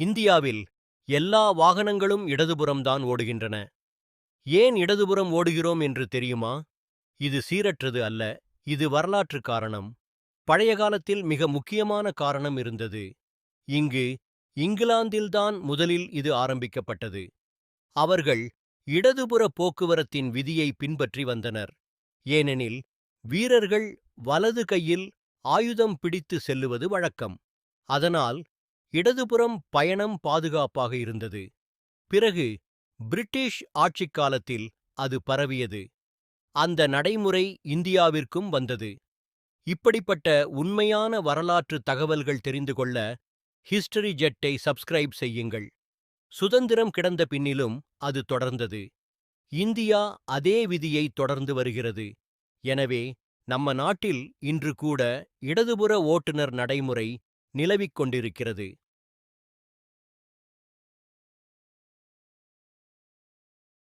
இந்தியாவில் எல்லா வாகனங்களும் இடதுபுறம்தான் ஓடுகின்றன. ஏன் இடதுபுறம் ஓடுகிறோம் என்று தெரியுமா? இது சீரற்றது அல்ல, இது வரலாற்று காரணம். பழைய காலத்தில் மிக முக்கியமான காரணம் இருந்தது. இங்கு இங்கிலாந்தில்தான் முதலில் இது ஆரம்பிக்கப்பட்டது. அவர்கள் இடதுபுற போக்குவரத்தின் விதியை பின்பற்றி வந்தனர். ஏனெனில் வீரர்கள் வலது கையில் ஆயுதம் பிடித்து செல்லுவது வழக்கம். அதனால் இடதுபுறம் பயணம் பாதுகாப்பாக இருந்தது. பிறகு பிரிட்டிஷ் ஆட்சிக் காலத்தில் அது பரவியது. அந்த நடைமுறை இந்தியாவிற்கும் வந்தது. இப்படிப்பட்ட உண்மையான வரலாற்று தகவல்கள் தெரிந்து கொள்ள ஹிஸ்டரி ஜெட்டை சப்ஸ்கிரைப் செய்யுங்கள். சுதந்திரம் கிடந்த பின்னிலும் அது தொடர்ந்தது. இந்தியா அதே விதியை தொடர்ந்து வருகிறது. எனவே நம்ம நாட்டில் இன்று கூட இடதுபுற ஓட்டுநர் நடைமுறை நிலவிக் கொண்டிருக்கிறது.